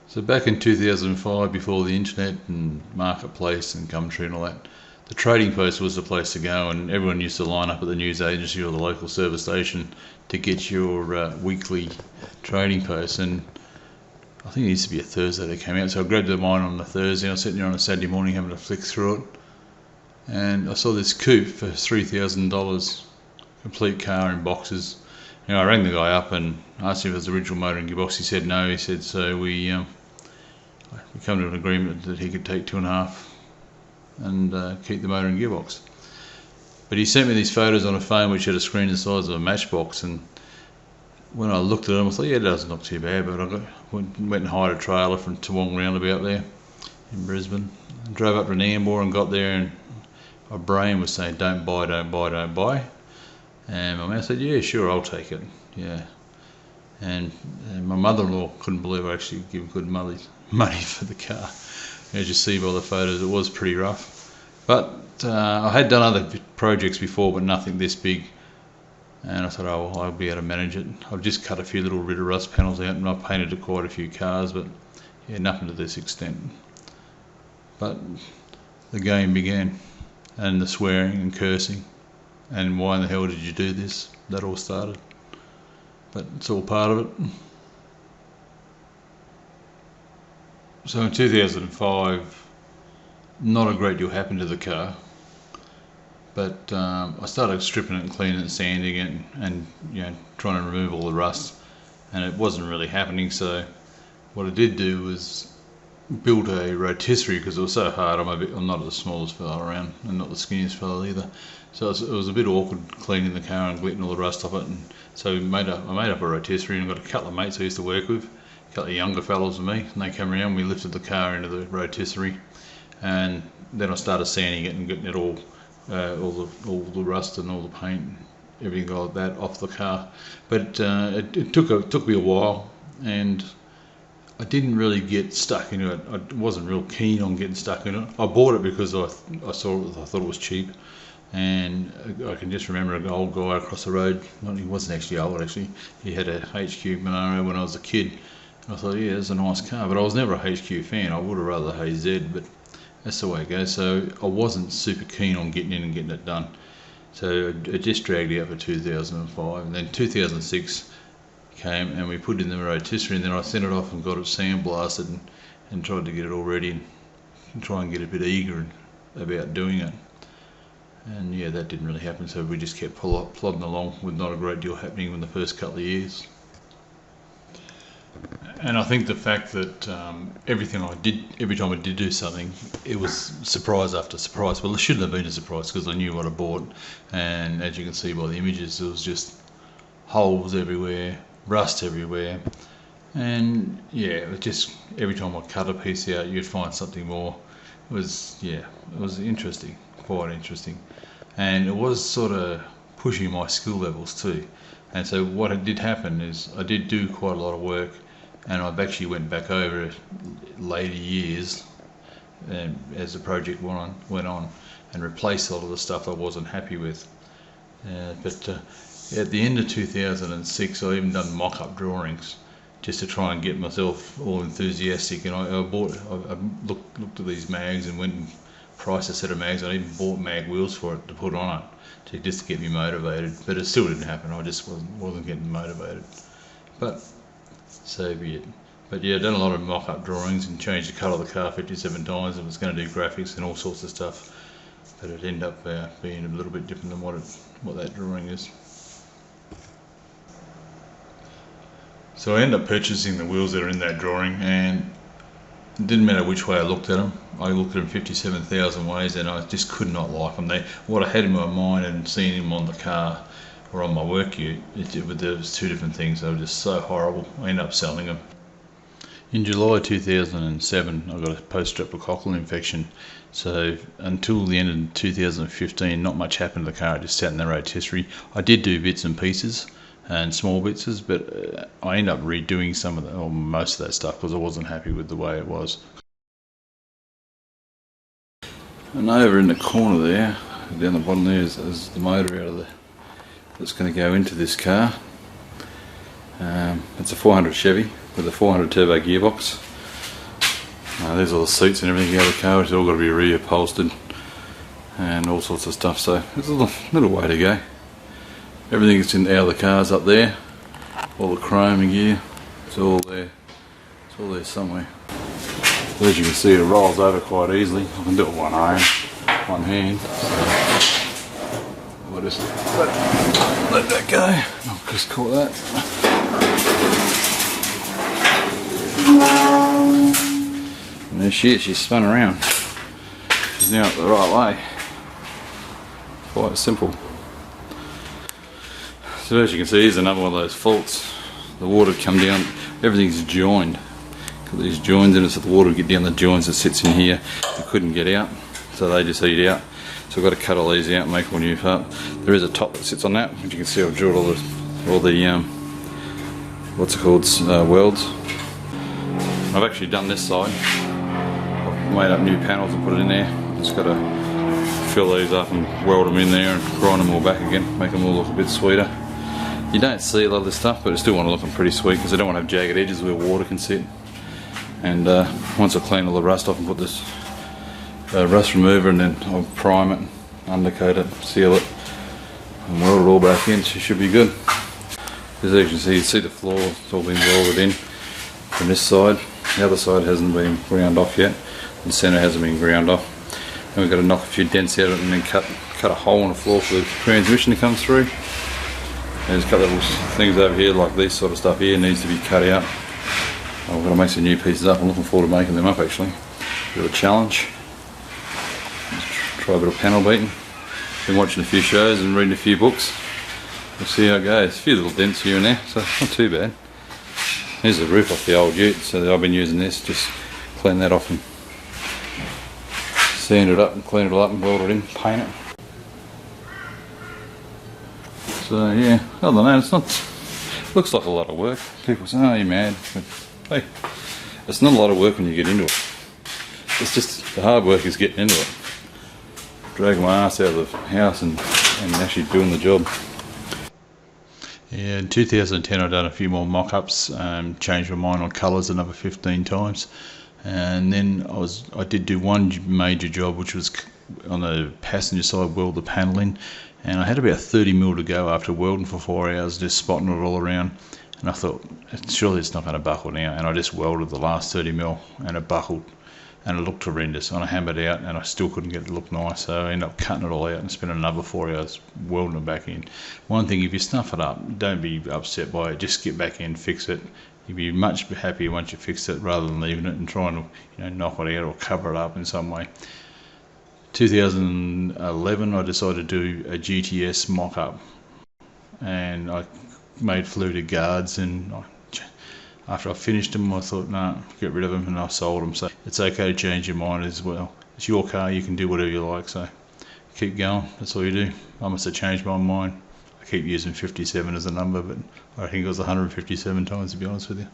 So back in 2005, before the internet and marketplace and Gumtree and all that, the trading post was the place to go, and everyone used to line up at the news agency or the local service station to get your weekly trading post. And I think it used to be a Thursday they came out, so I grabbed mine on the Thursday. I was sitting there on a Saturday morning having to flick through it, and I saw this coupe for $3,000, complete car in boxes. And I rang the guy up and asked him if it was the original motor and gearbox. He said no. He said so we come to an agreement that he could take 2.5 and keep the motor and gearbox. But he sent me these photos on a phone which had a screen the size of a matchbox, and when I looked at them I thought, yeah, it doesn't look too bad. But I went and hired a trailer from Toowong roundabout there in Brisbane, and drove up to Nambour and got there, and my brain was saying don't buy, don't buy, don't buy. And my mouth said, yeah, sure, I'll take it. Yeah. And my mother-in-law couldn't believe I actually give good money for the car. As you see by the photos, it was pretty rough. But I had done other projects before, but nothing this big. And I thought, oh, well, I'll be able to manage it. I've just cut a few little rid of rust panels out, and I've painted quite a few cars, but yeah, nothing to this extent. But the game began, and the swearing and cursing, and why in the hell did you do this? That all started. But it's all part of it. So in 2005, not a great deal happened to the car, but I started stripping it and cleaning it, sanding it, and trying to remove all the rust, and it wasn't really happening. So what I did do was build a rotisserie, because it was so hard. I'm not the smallest fella around, and not the skinniest fella either. So it was a bit awkward cleaning the car and getting all the rust off it. And so I made up a rotisserie, and got a couple of mates I used to work with, a couple of younger fellas than me, and they came around. We lifted the car into the rotisserie, and then I started sanding it and getting it all the rust and all the paint, everything like that off the car. But it took me a while, and I didn't really get stuck into it. I wasn't real keen on getting stuck in it. I bought it because I thought it was cheap, and I can just remember an old guy across the road. Well, he wasn't actually old, actually. He had a HQ Monaro when I was a kid. And I thought, yeah, it's a nice car, but I was never a HQ fan. I would have rather HZ, but that's the way it goes. So I wasn't super keen on getting in and getting it done. So it just dragged out for 2005, and then 2006 came, and we put in the rotisserie, and then I sent it off and got it sandblasted and tried to get it all ready and try and get a bit eager about doing it. And yeah, that didn't really happen, so we just kept plodding along with not a great deal happening in the first couple of years. And I think the fact that every time I did do something, it was surprise after surprise. Well, it shouldn't have been a surprise, because I knew what I bought, and as you can see by the images, there was just holes everywhere, rust everywhere, and yeah, it was just every time I cut a piece out, you'd find something more. It was interesting, quite interesting, and it was sort of pushing my skill levels too. And so what did happen is I did do quite a lot of work, and I've actually went back over it later years, as the project went on, and replaced a lot of the stuff I wasn't happy with. But at the end of 2006, I even done mock-up drawings just to try and get myself all enthusiastic. And I looked at these mags and went and priced a set of mags. I even bought mag wheels for it to put on it, just to get me motivated. But it still didn't happen. I just wasn't getting motivated. But so be it. But yeah, I've done a lot of mock-up drawings and changed the colour of the car 57 times, and was going to do graphics and all sorts of stuff. But it ended up being a little bit different than what that drawing is. So I ended up purchasing the wheels that are in that drawing, and it didn't matter which way I looked at them. I looked at them 57,000 ways, and I just could not like them. What I had in my mind and seeing them on the car or on my work ute, there was two different things. They were just so horrible. I ended up selling them. In July 2007, I got a post-streptococcal infection. So until the end of 2015, not much happened to the car. I just sat in the rotisserie. I did do bits and pieces and small bits, but I ended up redoing some of or most of that stuff, because I wasn't happy with the way it was. And over in the corner there, down the bottom there, is the motor that's going to go into this car. It's a 400 Chevy with a 400 turbo gearbox. There's all the seats and everything out of the car. It's all got to be reupholstered and all sorts of stuff. So there's a little way to go. Everything that's out of the cars up there, all the chrome and gear, it's all there. It's all there somewhere. So as you can see, it rolls over quite easily. I can do it with one hand. So we'll just let that go. I'll just caught that. And there she is. She's spun around. She's now up the right way. Quite simple. So as you can see, here's another one of those faults. The water come down, everything's joined. Got these joins in it, so the water would get down the joins that sits in here. It couldn't get out, so they just eat out. So I've got to cut all these out and make all new up. There is a top that sits on that, which you can see I've drilled all the what's it called, welds. I've actually done this side. I've made up new panels and put it in there. Just got to fill these up and weld them in there and grind them all back again, make them all look a bit sweeter. You don't see a lot of this stuff, but I still want to look them pretty sweet because I don't want to have jagged edges where water can sit. And once I clean all the rust off and put this rust remover, and then I'll prime it, undercoat it, seal it, and weld it all back in, so it should be good. As you can see the floor, it's all been welded in from this side. The other side hasn't been ground off yet. The centre hasn't been ground off. And we've got to knock a few dents out of it and then cut a hole in the floor for the transmission to come through. There's a couple of little things over here, like this sort of stuff here, needs to be cut out. I've got to make some new pieces up. I'm looking forward to making them up actually. Bit of a challenge. Let's try a bit of panel beating. Been watching a few shows and reading a few books. We'll see how it goes. A few little dents here and there, so not too bad. Here's the roof off the old ute, so I've been using this, just clean that off and sand it up and clean it all up and weld it in, paint it. So yeah, other than that, it's not, looks like a lot of work. People say, oh, you're mad, but hey, it's not a lot of work when you get into it. It's just, the hard work is getting into it. Dragging my ass out of the house and actually doing the job. Yeah, in 2010 I've done a few more mock-ups, changed my mind on colours another 15 times, and then I did do one major job, which was on the passenger side, weld the panel in, and I had about 30mm to go after welding for 4 hours, just spotting it all around, and I thought, surely it's not going to buckle now, and I just welded the last 30mm and it buckled. And it looked horrendous, and I hammered out and I still couldn't get it to look nice, so I ended up cutting it all out and spending another 4 hours welding it back in. One thing, if you snuff it up, don't be upset by it, just get back in, fix it. You'll be much happier once you fix it rather than leaving it and trying to knock it out or cover it up in some way. 2011 I decided to do a GTS mock-up, and I made fluted guards, and after I finished them, I thought, nah, get rid of them, and I sold them. So it's okay to change your mind as well. It's your car, you can do whatever you like, so keep going, that's all you do. I must have changed my mind. I keep using 57 as a number, but I think it was 157 times, to be honest with you.